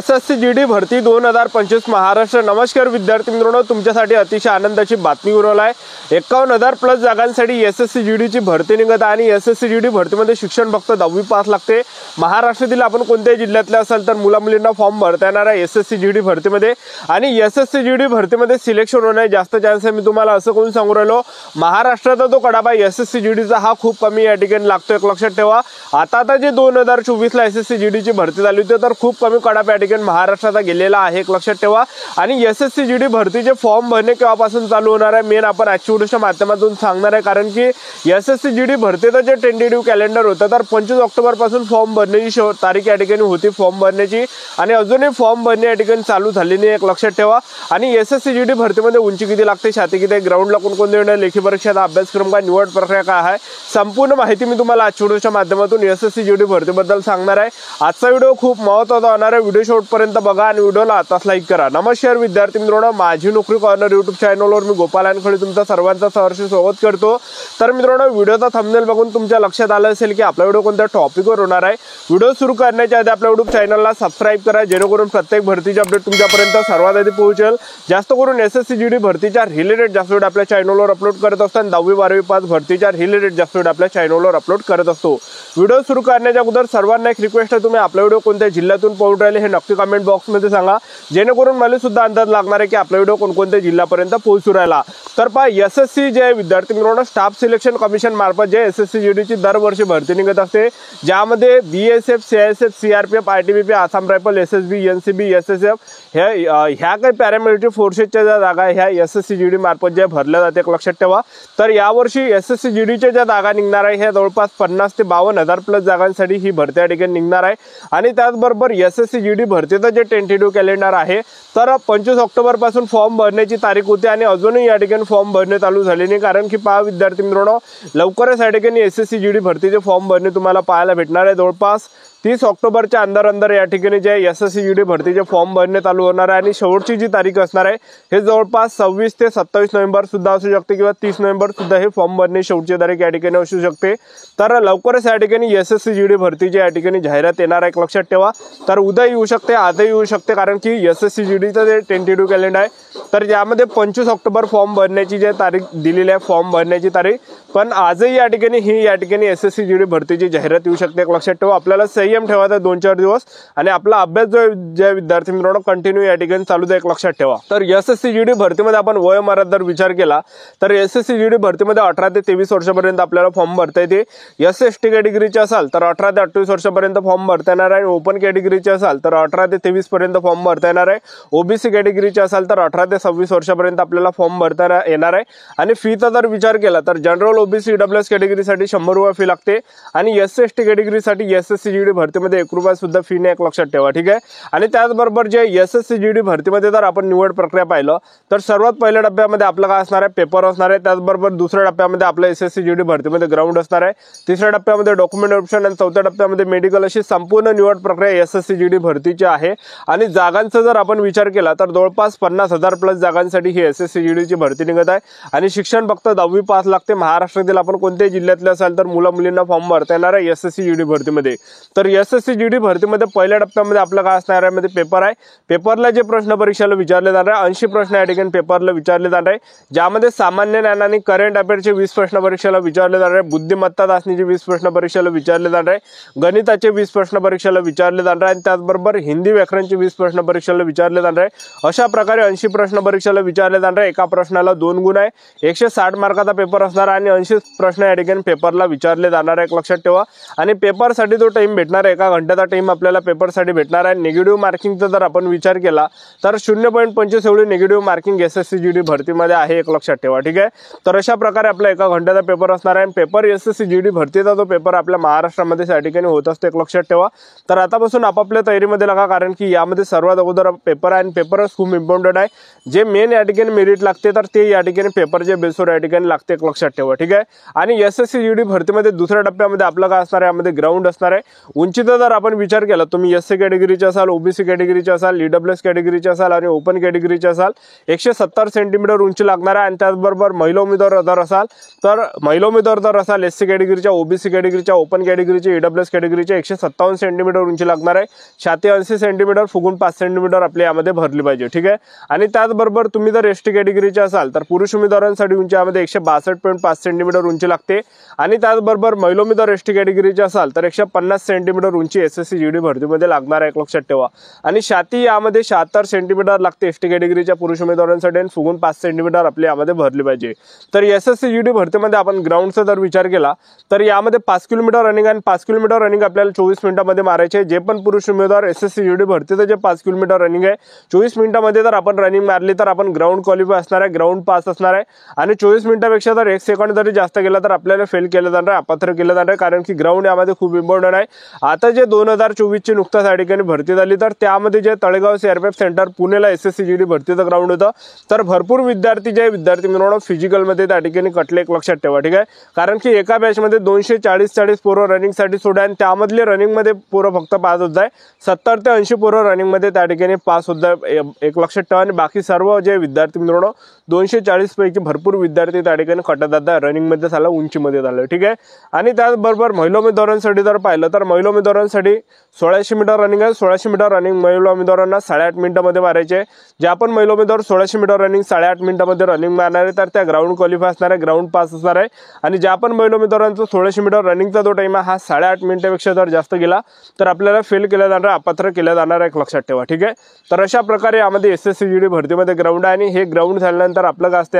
SSC GD भरती 2025 महाराष्ट्र। नमस्कार विद्यार्थी मित्रांनो, तुमच्यासाठी अतिशय आनंदाची बातमी घेऊन आहे। 51,000 प्लस जागांसाठी एसएससी जीडी ची भरती निघत आहे आणि एसएससी जीडी भरतीमध्ये शिक्षण फक्त 10वी पास लागते। महाराष्ट्रातील आपण कोणत्याही जिल्ह्यातले असाल तर मुला-मुलींना फॉर्म भरता येणार आहे एसएससी जीडी भरतीमध्ये आणि एसएससी जीडी भरतीमध्ये सिलेक्शन होण्याचे जास्त चान्स आहे। मी तुम्हाला असं कोण सांगू राहिलो, महाराष्ट्राचा तो कडाबा एसएससी जीडीचा हा खूप कमी या ठिकाणी लागतो। एक लक्षात ठेवा, आता जे 2024 ला एसएससी जीडी ची भरती झाली होती तर खूप कमी कडाबा महाराष्ट्राचा गेलेला आहे। एक लक्षात ठेवा आणि एसएससी जीडी भरतीचे फॉर्म भरणे केव्हापासून चालू होणार आहे मेन आपण आजच्या व्हिडिओच्या माध्यमातून सांगणार आहे। कारण की एसएससी जीडी भरतीचं जे टेंटेटिव्ह कॅलेंडर होतं तर 25 ऑक्टोबर पासून फॉर्म भरण्याची तारीख या ठिकाणी होती फॉर्म भरण्याची आणि अजूनही फॉर्म भरणे या ठिकाणी चालू झाली नाही। एक लक्षात ठेवा आणि एसएससी जीडी भरतीमध्ये उंची किती लागते, छाती किती, ग्राउंडला कोणकोणते येणार, लेखी परीक्षेचा अभ्यासक्रम काय, निवड प्रक्रिया काय आहे, संपूर्ण माहिती मी तुम्हाला आजच्या व्हिडिओच्या माध्यमातून एसएससी जीडी भरतीबद्दल सांगणार आहे। आजचा व्हिडिओ खूप महत्त्वाचा होणार आहे, व्हिडिओ शेवटपर्यंत बघा आणि व्हिडिओला आताच लाईक करा। नमस्कार विद्यार्थी मित्रांनो, माझी नोकरी कॉर्नर YouTube चॅनलवर मी गोपाल अनखळे तुमचं सर्वांचं सहर्ष स्वागत करतो। तर मित्रांनो, व्हिडिओचा थंबनेल बघून तुमच्या लक्षात आलं असेल की आपला व्हिडिओ कोणत्या टॉपिकवर होणार आहे। व्हिडिओ सुरू करण्याच्या आधी आपल्या YouTube चॅनलला सबस्क्राइब करा जेणेकरून प्रत्येक भरतीचे अपडेट तुमच्यापर्यंत सर्वात आधी पोहोचेल। जास्त करून एसएससी जीडी भरतीच्या रिलेटेड जास्त व्हिडिओ आपल्या चॅनलवर अपलोड करत असतो आणि 10वी 12वी पास भरतीच्या रिलेटेड जास्त व्हिडिओ आपल्या चॅनलवर अपलोड करत असतो। व्हिडिओ सुरू करण्याच्या अगोदर सर्वांना एक रिक्वेस्ट आहे, तुम्ही आपला व्हिडिओ कोणत्या जिल्ह्यातून पाहून राहिले हे नक्की कमेंट बॉक्समध्ये सांगा जेणेकरून मला सुद्धा अंदाज लागणार आहे की आपला व्हिडिओ कोणकोणत्या जिल्ह्यापर्यंत पोहोचू राहिला। तर पहा, एसएससी जे विद्यार्थी मित्रांनो स्टाफ सिलेक्शन कमिशन मार्फत जे एसएससी जीडी ची दरवर्षी भरती निघत असते, ज्यामध्ये BSF, CISF, CRPF, ITBP, Assam rifle, SSB, NCB, SSF ह्या काही पॅरामिलिटरी फोर्सेसच्या ज्या जागा ह्या एसएससी जीडी मार्फत जे भरल्या जाते। लक्षात ठेवा, तर यावर्षी एसएससी जीडीच्या ज्या जागा निघणार आहे ह्या जवळपास 50 ते 52,000 प्लस जागांसाठी ही भरती या ठिकाणी निघणार आहे। आणि त्याचबरोबर एसएससी जीडी भरतीचं जे टेंटेटिव्ह कॅलेंडर आहे तर 25 ऑक्टोबर पासून फॉर्म भरण्याची तारीख होती आणि अजूनही या ठिकाणी फॉर्म भरणे चालू झाले नाही। कारण की पहा विद्यार्थी मित्रांनो, लवकरच या ठिकाणी एसएससी जीडी भरतीचे फॉर्म भरणे तुम्हाला पाहायला भेटणार आहे। जवळपास 30 ऑक्टोबरच्या अंदर या ठिकाणी जे एसएससी जीडी भरतीचे फॉर्म भरणे चालू होणार आहे आणि शेवटची जी तारीख असणार आहे हे जवळपास 26 ते 27 नोव्हेंबर सुद्धा असू शकते किंवा 30 नोव्हेंबर सुद्धा हे फॉर्म भरणे शेवटची तारीख या ठिकाणी असू शकते। तर लवकरच या ठिकाणी एसएससी जीडी भरतीची या ठिकाणी जाहिरात येणार आहे। लक्षात ठेवा, तर उद्या येऊ शकते, आजही येऊ शकते, कारण की एसएससी जीडीचं जे टेंटेटिव्ह कॅलेंडर आहे तर यामध्ये 25 ऑक्टोबर फॉर्म भरण्याची जी तारीख दिलेली आहे फॉर्म भरण्याची तारीख, पण आजही या ठिकाणी एसएससी जीडी भरतीची जाहिरात येऊ शकते। लक्षात ठेवा, आपल्याला संयम ठेवायचा 2-4 दिवस आणि आपला अभ्यास जो ज्या विद्यार्थी मित्रांनो कंटिन्यू या ठिकाणी चालू आहे। लक्षात ठेवा, तर एसएससी जीडी भरतीमध्ये आपण वयोमर्यादा जर विचार केला तर एसएससी जीडी भरतीमध्ये 18 ते 23 वर्षापर्यंत आपल्याला फॉर्म भरता येते। एसएसटी कॅटेगरीचे असाल तर 18 ते 28 वर्षापर्यंत फॉर्म भरता येणार आहे। ओपन कॅटेगरीचे असाल तर 18 ते 23 पर्यंत फॉर्म भरता येणार आहे। ओबीसी कॅटेगरीचे असाल तर 18 ते 26 वर्षापर्यंत आपल्याला फॉर्म भरता येणार आहे। आणि फीचा जर विचार केला तर जनरल, ओबीसी, ईडब्ल्यूएस कॅटेगरीसाठी 100 रुपये फी लागते आणि एससी/एसटी कॅटेगरीसाठी एसएससी जीडी भरतीमध्ये 1 रुपया सुद्धा फी नाही। लक्षात ठेवा, ठीक आहे। आणि त्याचबरोबर जे एसएससी जीडी भरतीमध्ये जर आपण निवड प्रक्रिया पाहिलं तर सर्वात पहिल्या डब्यामध्ये आपलं काय असणार आहे, पेपर असणार आहे। त्याचबरोबर दुसऱ्या डब्यामध्ये आपलं एसएससी जीडी भरतीमध्ये ग्राउंड असणार आहे। तिसऱ्या डब्यामध्ये डॉक्युमेंट ऑप्शन आणि चौथ्या डब्यामध्ये मेडिकल अशी संपूर्ण निवड प्रक्रिया एसएससी जीडी भरतीची आहे। आणि जागांचा जर आपण विचार केला तर जवळपास 50,000 प्लस जागांसाठी ही एसएससी जीडी ची भरती निघत आहे आणि शिक्षण फक्त 10वी पास लागते। महाराष्ट्रातील आपण कोणत्याही जिल्ह्यातले असाल तर मुला-मुलींना फॉर्म भरता येणार आहे एसएससी जीडी भरतीमध्ये। तर एसएससी जीडी भरतीमध्ये पहिल्या टप्प्यामध्ये आपलं काय असणार आहे, मध्ये पेपर आहे। पेपरला जे प्रश्न परीक्षेला विचारले जाणार आहे 80 प्रश्न या ठिकाणी पेपरला विचारले जाणार आहे, ज्यामध्ये सामान्य ज्ञान आणि करंट अफेअरचे 20 प्रश्न परीक्षेला विचारले जाणार आहे। बुद्धिमत्ता चाचणीचे 20 प्रश्न परीक्षेला विचारले जाणार आहे। गणिताचे 20 प्रश्न परीक्षेला विचारले जाणार आहे आणि त्याचबरोबर हिंदी व्याकरणचे 20 प्रश्न परीक्षेला विचारले जाणार आहे। अशा प्रकारे 80 प्रश्न परीक्षेला विचारले जाणार आहे। एका प्रश्नाला 2 गुण आहे, 160 मार्काचा पेपर असणार आणि 80 प्रश्न या ठिकाणी पेपरला विचारले जाणार आहे। लक्षात ठेवा, आणि पेपरसाठी जो टाइम भेटणार आहे 1 घंट्याचा टाइम आपल्याला पेपरसाठी भेटणार आहे। निगेटिव्ह मार्किंगचा जर आपण विचार केला तर 0.25 एवढी निगेटिव्ह मार्किंग एसएससी जीडी भरतीमध्ये आहे। एक लक्षात ठेवा, ठीक आहे। तर अशा प्रकारे आपला 1 घंट्याचा पेपर असणार आहे। पेपर एसएससी जीडी भरतीचा जो पेपर आपल्या महाराष्ट्रामध्ये या ठिकाणी होत असतो। एक लक्षात ठेवा, तर आतापासून आपापल्या तयारीमध्ये लागा, कारण की यामध्ये सर्वात अगोदर पेपर आहे आणि पेपरच खूप इम्पॉर्टंट आहे। जे मेन या ठिकाणी मेरिट लागते तर ते या ठिकाणी पेपरच्या बेसवर या ठिकाणी लागते। एक लक्षात ठेवा, ठीक आहे। ठीक आहे। आणि एसएससी जीडी भरतीमध्ये दुसऱ्या टप्प्यामध्ये आपलं काय असणार आहे, यामध्ये ग्राउंड असणार आहे। उंचीचा जर आपण विचार केला, तुम्ही एससी कॅटेगरीचे असाल, ओबीसी कॅटेगरीचे असाल, ईडब्ल्यूएस कॅटेगरीचे असाल आणि ओपन कॅटेगरीचे असाल, 170 सेंटीमीटर उंची लागणार आहे। आणि त्याचबरोबर महिला उमेदवार जर असाल तर महिला उमेदवार जर असाल एससी कॅटेगरीच्या, ओबीसी कॅटेगरीच्या, ओपन कॅटेगरीच्या, ईडब्ल्यूएस कॅटेगरीच्या 157 सेंटीमीटर उंची लागणार आहे। छाती 80 सेंटीमीटर, फुगून 5 सेंटीमीटर आपल्या यामध्ये भरली पाहिजे, ठीक आहे। आणि त्याचबरोबर तुम्ही जर एसटी कॅटेगरीचे असाल तर पुरुष उमेदवारांसाठी उंची यामध्ये 162.5 सेंटीमीटर उंची लागते। आणि त्याचबरोबर महिला उमेदवार एसटी कॅटेगरीचे असाल तर 150 सेंटीमीटर उंची एसएससी जीडी भरतीमध्ये लागणार आहे, एक लक्षात ठेवा। आणि छाती यामध्ये 76 सेंटीमीटर लागते एसटी कॅटेगरीच्या पुरुष उमेदवारांसाठी आणि फुगून 5 सेंटीमीटर आपल्या यामध्ये भरली पाहिजे। तर एसएससी जीडी भरतीमध्ये आपण ग्राउंडचा जर विचार केला तर यामध्ये 5 किलोमीटर रनिंग आणि 5 किलोमीटर रनिंग आपल्याला 24 मिनिटांमध्ये मारायचे। जे पण पुरुष उमेदवार एसएससी जीडी भरतीचं जे 5 किलोमीटर रनिंग आहे 24 मिनिटांमध्ये जर आपण रनिंग मारली तर आपण ग्राउंड क्वालिफाय असणार आहे, ग्राउंड पास असणार आहे। आणि 24 मिनिटांपेक्षा जर 1 सेकंड जरी जास्त गेला तर आपल्याला फेल केलं जाणार आहे, अपात्र केलं जाणार आहे, कारण की ग्राउंड यामध्ये खूप इम्पॉर्टंट आहे। आता जे 2024 ची नुकताच या ठिकाणी भरती झाली तर त्यामध्ये जे तळेगाव सीआरपीएफ सेंटर पुणेला एसएससी जीडी भरतीचं ग्राउंड होतं, तर भरपूर विद्यार्थी मित्रांनो फिजिकलमध्ये त्या ठिकाणी कटले, एक लक्षात ठेवा, ठीक आहे। कारण की एका बॅचमध्ये 240 पोरं रनिंगसाठी सोडा आणि त्यामधले रनिंगमध्ये पोरं फक्त पास होत आहे, 70 ते 80 पोरं रनिंगमध्ये त्या ठिकाणी पास होत आहे, एक लक्षात ठेवा। आणि बाकी सर्व जे विद्यार्थी मित्रांनो 240 पैकी भरपूर विद्यार्थी त्या ठिकाणी कटत जातात, रनिंगमध्ये झालं, उंचीमध्ये झालं, ठीक आहे। आणि त्याचबरोबर महिला उमेदवारांसाठी जर पाहिलं तर महिला उमेदवारांसाठी 1600 मीटर रनिंग आहे। 1600 मीटर रनिंग महिला उमेदवारांना 8.5 मिनिटांमध्ये मारायचे। जे आपण महिला उमेदवार 1600 मीटर रनिंग 8.5 मिनिटांमध्ये रनिंग मारणार आहे तर त्या ग्राउंड क्वालिफाय असणार आहे, ग्राउंड पास असणार आहे। आणि ज्या आपण महिला उमेदवारांचा 1600 मीटर रनिंगचा जो टाइम आहे हा 8.5 मिनिटांपेक्षा जर जास्त गेला तर आपल्याला फेल केलं जाणार, अपात्र केलं जाणार, एक लक्षात ठेवा, ठीक आहे। तर अशा प्रकारे यामध्ये एसएससी जीडी भरतीमध्ये ग्राउंड आहे। आणि हे ग्राउंड झाल्यानंतर आपलं काय असतं,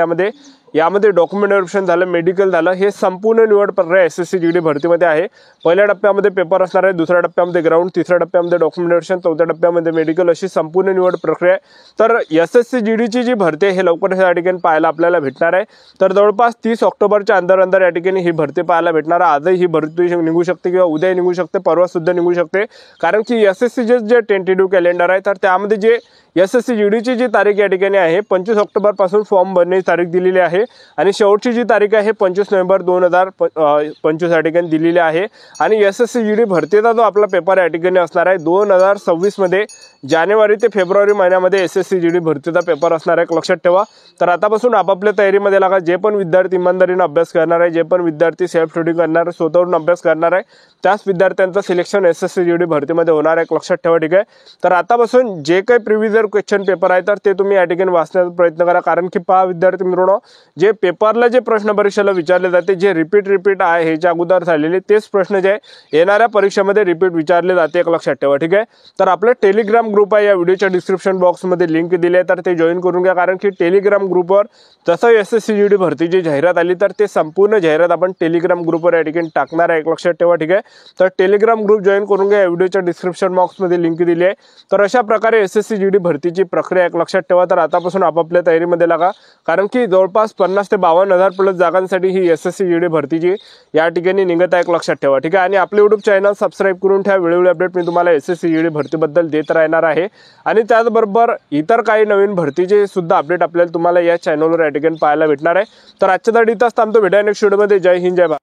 यामध्ये डॉक्युमेंट व्हेरिफिकेशन झालं, मेडिकल झालं, हे संपूर्ण निवड प्रक्रिया एसएससी जीडी भरतीमध्ये आहे। पहिल्या टप्प्यामध्ये पेपर असणार आहे, दुसऱ्या टप्प्यामध्ये ग्राउंड, तिसऱ्या टप्प्यामध्ये डॉक्युमेंट व्हेरिफिकेशन, चौथ्या टप्प्यामध्ये मेडिकल, अशी संपूर्ण निवड प्रक्रिया आहे। तर एसएससी जीडीची जी भरती आहे हे लवकरच या ठिकाणी पाहायला आपल्याला भेटणार आहे। तर जवळपास 30 ऑक्टोबरच्या अंदर या ठिकाणी ही भरती पाहायला भेटणार आहे। आजही ही भरती निघू शकते किंवा उद्या निघू शकते, परवा सुद्धा निघू शकते, कारण की एसएससीचे जे टेंटेटिव्ह कॅलेंडर आहे तर त्यामध्ये जे एसएससी जीडीची जी तारीख या ठिकाणी आहे 25 ऑक्टोबर पासून फॉर्म भरण्याची तारीख दिलेली आहे आणि शेवटची जी तारीख आहे 25 नोव्हेंबर 2025 या ठिकाणी दिलेली आहे। आणि एसएससी जीडी भरतीचा जो आपला पेपर या ठिकाणी असणार आहे 2026 मध्ये जानेवारी ते फेब्रुवारी महिन्यामध्ये एसएससी जीडी भरतीचा पेपर असणार आहे, लक्षात ठेवा। तर आतापासून आपापल्या तयारीमध्ये लागा। जे पण विद्यार्थी इमानदारीने अभ्यास करणार आहे, जे पण विद्यार्थी सेल्फ स्टडी करणार आहे, स्वतःहून अभ्यास करणार आहे, त्याच विद्यार्थ्यांचं सिलेक्शन एसएससी जीडी भरतीमध्ये होणार आहे, लक्षात ठेवा, ठीक आहे। तर आतापासून जे काही प्रिव्हियस क्वेश्चन पेपर आहे तर ते तुम्ही या ठिकाणी वाचण्याचा प्रयत्न करा, कारण की पहा विद्यार्थी मित्रांनो, जे पेपरला जे प्रश्न परीक्षेला विचारले जाते, जे रिपीट आहे ह्याच्या अगोदर झालेले तेच प्रश्न जे येणाऱ्या परीक्षेमध्ये रिपीट विचारले जाते, एक लक्षात ठेवा, ठीक आहे। तर आपलं टेलिग्राम ग्रुप आहे, या व्हिडिओच्या डिस्क्रिप्शन बॉक्समध्ये लिंक दिली आहे, तर ते जॉईन करून घ्या, कारण की टेलिग्राम ग्रुपवर जसं एसएससी जीडी भरतीची जाहिरात आली तर ते संपूर्ण जाहिरात आपण टेलिग्राम ग्रुपवर या ठिकाणी टाकणार आहे, एक लक्षात ठेवा, ठीक आहे। तर टेलिग्राम ग्रुप जॉईन करून घ्या, या व्हिडिओच्या डिस्क्रिप्शन बॉक्समध्ये लिंक दिली आहे। तर अशा प्रकारे एसएससी जीडी भरतीची प्रक्रिया एक लक्षात ठेवा। तर आतापासून आपापल्या तयारीमध्ये लागा, कारण की जवळपास 50 ते 52,000 प्लस जागांसाठी ही एसएससी जीडी भरतीची या ठिकाणी निघत आहे, एक लक्षात ठेवा, ठीक आहे। आणि आपले युट्यूब चॅनल सबस्क्राईब करून ठेवा, वेळोवेळी अपडेट मी तुम्हाला एसएससी जीडी भरतीबद्दल देत राहणार आहे। आणि त्याचबरोबर इतर काही नवीन भरतीचे सुद्धा अपडेट आपल्याला तुम्हाला या चॅनलवर या ठिकाणी पाहायला भेटणार आहे। तर आजच्या इथंच थांबतो, भेटूया नेक्स्ट व्हिडिओमध्ये। जय हिंद, जय भारत।